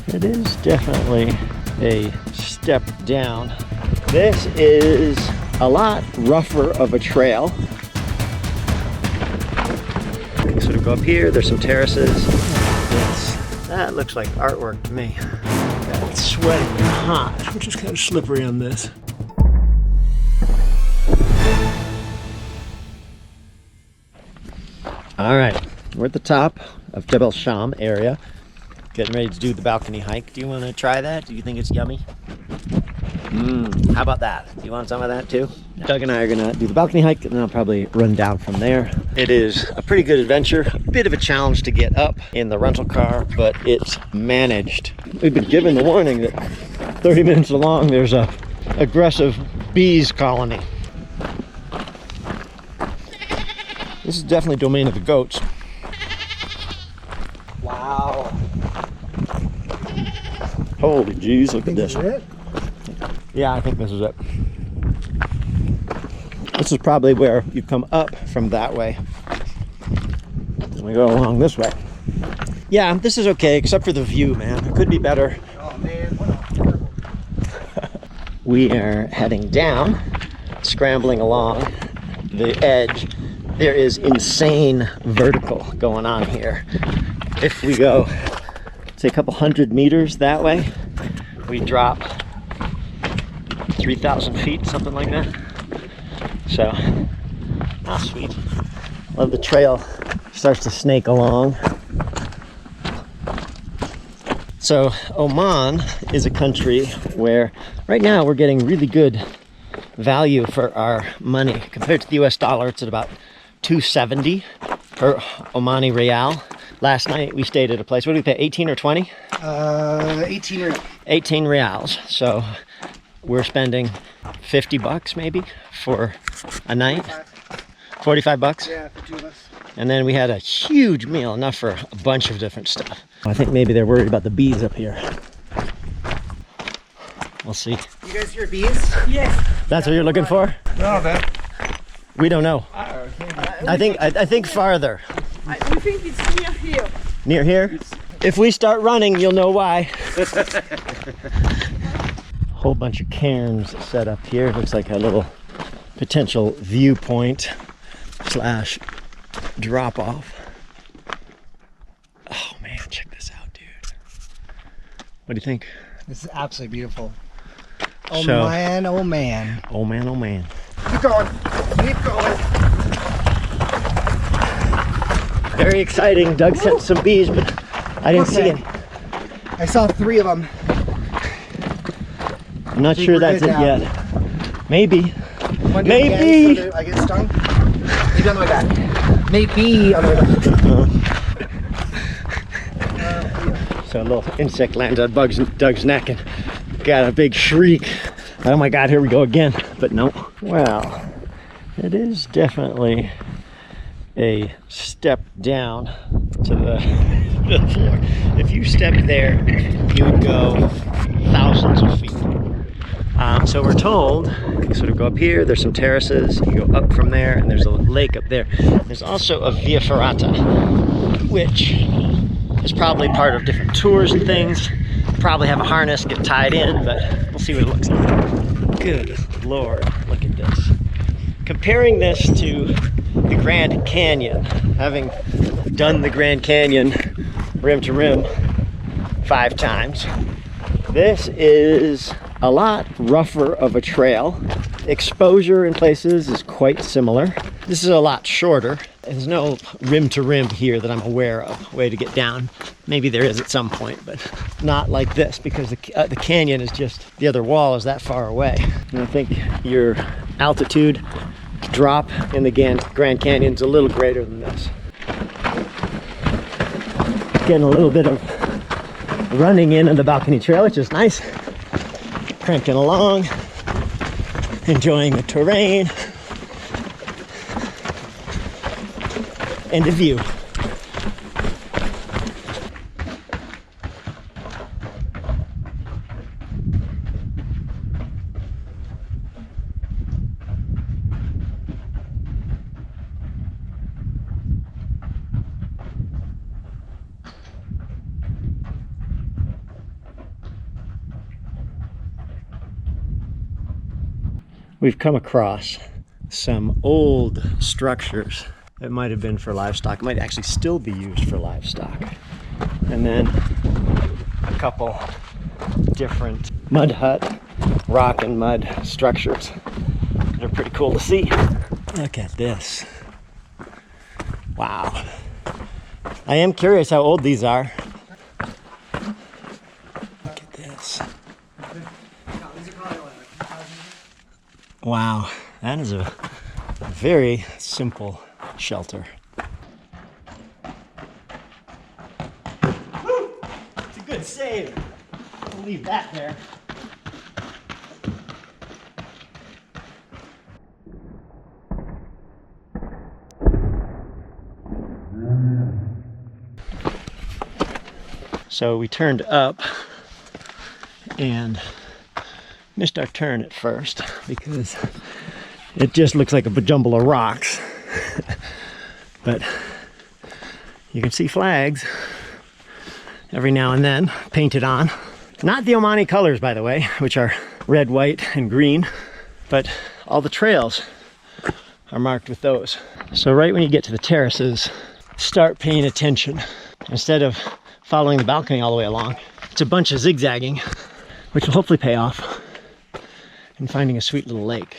It is definitely a step down. This is a lot rougher of a trail. Sort of go up here, there's some terraces. That looks like artwork to me. It's sweaty and hot, which is kind of slippery on this. All right, we're at the top of Jebel area. Getting ready to do the balcony hike. Do you want to try that? Do you think it's yummy? How about that? Do you want some of that too? Doug and I are gonna do the balcony hike and then I'll probably run down from there. It is a pretty good adventure. A bit of a challenge to get up in the rental car, but it's managed. We've been given the warning that 30 minutes along there's a aggressive bees colony. This is definitely domain of the goats. Wow. Holy jeez, look at this. Yeah, I think this is it. This is probably where you come up from that way. And we go along this way. Yeah, this is okay, except for the view, man. It could be better. Oh, man. We are heading down, scrambling along the edge. There is insane vertical going on here. If we go, say, a couple hundred meters that way, we drop 3,000 feet, something like that. So, sweet. Love the trail starts to snake along. So, Oman is a country where right now we're getting really good value for our money. Compared to the US dollar, it's at about 270 per Omani Real. Last night we stayed at a place, what did we pay, 18 or 20? 18 reals. 18 reals. So we're spending 50 bucks maybe for a night. 45 bucks? Yeah, for two of us. And then we had a huge meal, enough for a bunch of different stuff. I think maybe they're worried about the bees up here. We'll see. You guys hear bees? Yes. That's what you're looking for? No, man. We don't know. I think farther. We think it's near here. Near here? If we start running, you'll know why. Whole bunch of cairns set up here. Looks like a little potential viewpoint slash drop off. Oh man, check this out, dude. What do you think? This is absolutely beautiful. Oh So- man, oh man. Oh man, oh man. Keep going. Keep going. Very exciting. Doug sent some bees, but I didn't see Okay. any. I saw 3 of them. I'm not Think sure we're that's good it now. yet. Maybe. One Maybe. so that I get stung. Maybe on the way back. Maybe on the way back. So a little insect lands on Doug's neck and got a big shriek. Oh my God, here we go again. But no. Well, it is definitely a step down to the floor. If you stepped there, you would go thousands of feet. So we're told you sort of go up here, there's some terraces, you go up from there, and there's a lake up there. There's also a via ferrata, which is probably part of different tours and things. Probably have a harness, get tied in, but we'll see what it looks like. Good Lord, look at this. Comparing this to the Grand Canyon, having done the Grand Canyon rim to rim 5 times, this is a lot rougher of a trail. Exposure in places is quite similar. This is a lot shorter. There's no rim to rim here that I'm aware of, way to get down. Maybe there is at some point, but not like this, because the canyon is just, the other wall is that far away. And I think your altitude drop in the Grand Canyon is a little greater than this. Getting a little bit of running in on the balcony trail, which is nice. Cranking along, enjoying the terrain and the view. we've come across some old structures that might have been for livestock. It might actually still be used for livestock. And then a couple different mud hut, rock and mud structures that are pretty cool to see. Look at this. Wow. I am curious how old these are. Look at this. Wow, that is a very simple shelter. Woo! It's a good save. We'll leave that there. So we turned up and missed our turn at first because it just looks like a jumble of rocks. But you can see flags every now and then painted on. Not the Omani colors, by the way, which are red, white, and green, but all the trails are marked with those. So right when you get to the terraces, start paying attention. Instead of following the balcony all the way along, it's a bunch of zigzagging, which will hopefully pay off in finding a sweet little lake.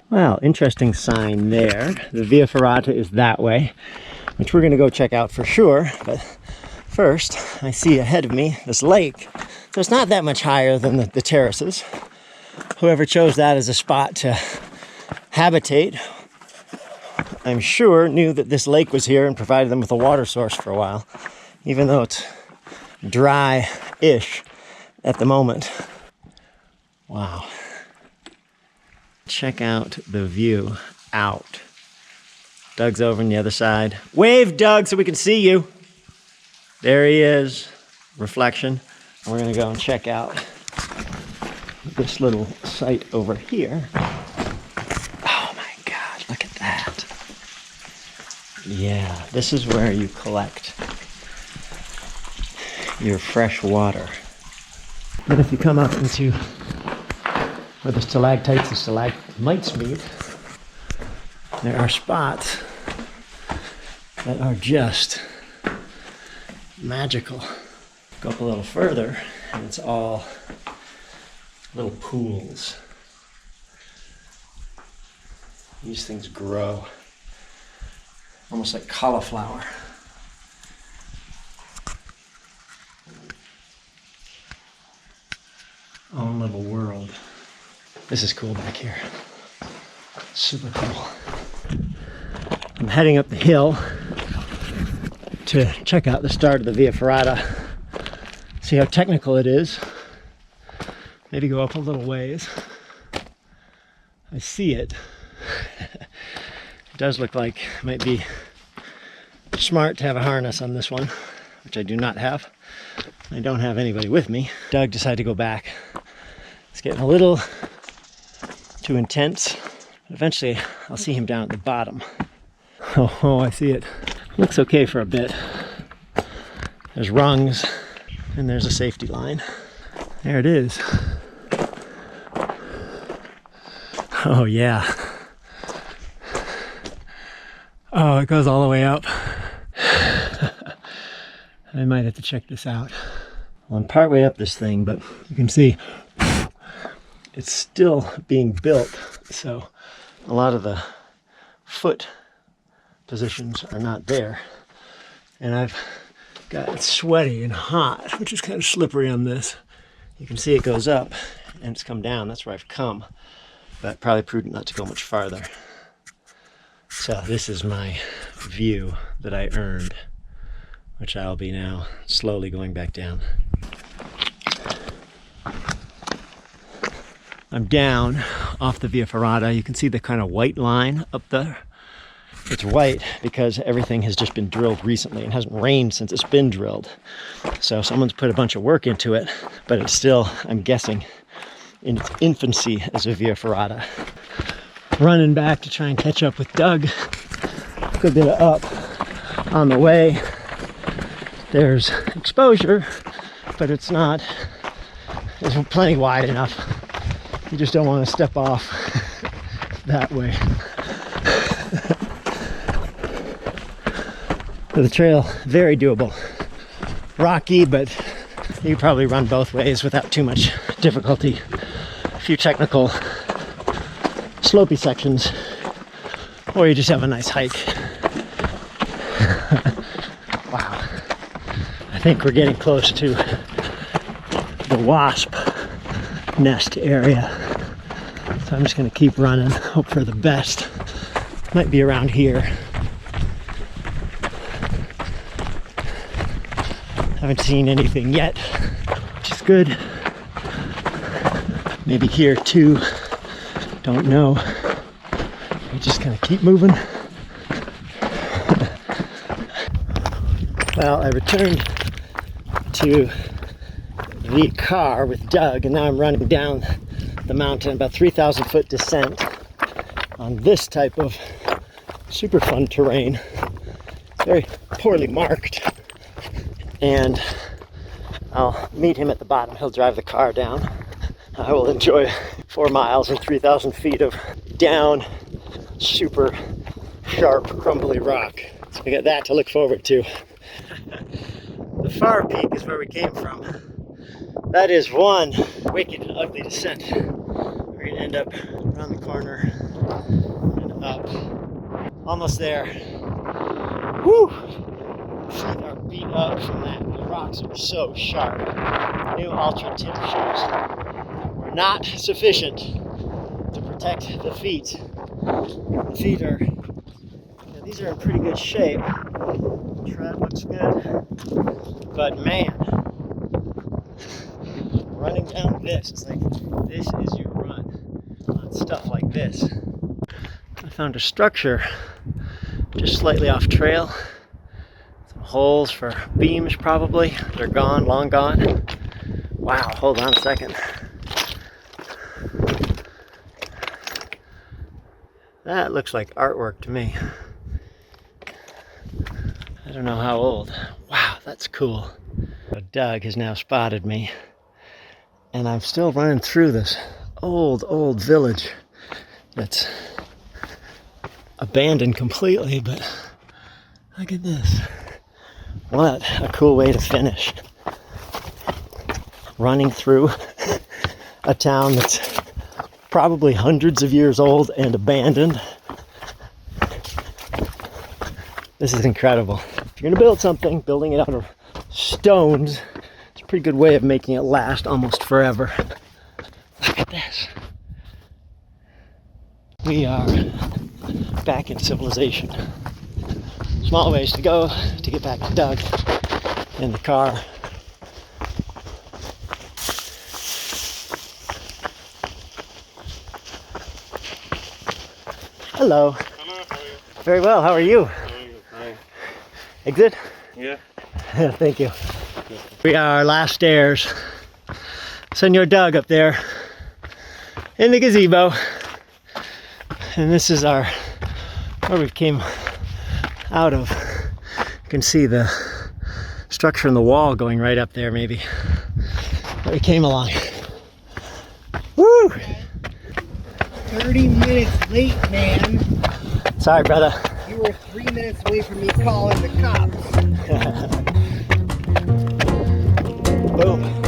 Well, interesting sign there. The Via Ferrata is that way, which we're gonna go check out for sure. But first, I see ahead of me this lake. So it's not that much higher than the terraces. Whoever chose that as a spot to habitate, I'm sure knew that this lake was here and provided them with a water source for a while, even though it's dry-ish at the moment. Wow. Check out the view out. Doug's over on the other side. Wave, Doug, so we can see you. There he is. Reflection. We're gonna go and check out this little site over here. Oh my God, look at that. Yeah, this is where you collect your fresh water. But if you come up into where the stalactites and stalagmites meet, there are spots that are just magical. Go up a little further and it's all little pools. These things grow almost like cauliflower. Own little world. This is cool back here. Super cool. I'm heading up the hill to check out the start of the Via Ferrata. See how technical it is. Maybe go up a little ways. I see it. It does look like it might be smart to have a harness on this one, which I do not have. I don't have anybody with me. Doug decided to go back. It's getting a little too intense. Eventually, I'll see him down at the bottom. Oh, I see it. Looks okay for a bit. There's rungs, and there's a safety line. There it is. Oh, yeah. Oh, it goes all the way up. I might have to check this out. Well, I'm partway up this thing, but you can see it's still being built, so a lot of the foot positions are not there. And I've got it sweaty and hot, which is kind of slippery on this. You can see it goes up and it's come down. That's where I've come, but probably prudent not to go much farther. So this is my view that I earned, which I'll be now slowly going back down. I'm down off the Via Ferrata. You can see the kind of white line up there. It's white because everything has just been drilled recently and hasn't rained since it's been drilled. So someone's put a bunch of work into it, but it's still, I'm guessing, in its infancy as a Via Ferrata. Running back to try and catch up with Doug. Good bit of up on the way. There's exposure, but it's plenty wide enough. You just don't want to step off that way. The trail, very doable. Rocky, but you probably run both ways without too much difficulty. A few technical slopey sections, or you just have a nice hike. Wow. I think we're getting close to the wasp nest area. So I'm just gonna keep running, hope for the best. Might be around here. Haven't seen anything yet, which is good. Maybe here too, don't know. We're just gonna keep moving. Well, I returned to the car with Doug, and now I'm running down the mountain, about 3,000 foot descent on this type of super fun terrain. Very poorly marked. And I'll meet him at the bottom. He'll drive the car down. I will enjoy 4 miles and 3,000 feet of down, super sharp, crumbly rock. So we got that to look forward to. The far peak is where we came from. That is one wicked and ugly descent. We're gonna end up around the corner and up. Almost there. Woo! Feet are beat up from that. The rocks are so sharp. New Ultra Tip shoes were not sufficient to protect the feet. The feet are, these are in pretty good shape. Tread looks good, but man, running down this, it's like, this is your run on stuff like this. I found a structure just slightly off trail. Holes for beams probably. They're gone, long gone. Wow, hold on a second. That looks like artwork to me. I don't know how old. Wow, that's cool. So Doug has now spotted me, and I'm still running through this old village that's abandoned completely, but look at this. What a cool way to finish. Running through a town that's probably hundreds of years old and abandoned. This is incredible. If you're gonna build something, building it out of stones, it's a pretty good way of making it last almost forever. Look at this. We are back in civilization. Small ways to go to get back to Doug in the car. Hello. Hello, how are you? Very well, how are you? Hi. Exit? Yeah. Thank you. We are last stairs. Senor Doug up there in the gazebo. And this is our, where we came out of. You can see the structure in the wall going right up there maybe. Where we came along. Woo! 30 minutes late, man. Sorry, brother. You were 3 minutes away from me calling the cops. Boom.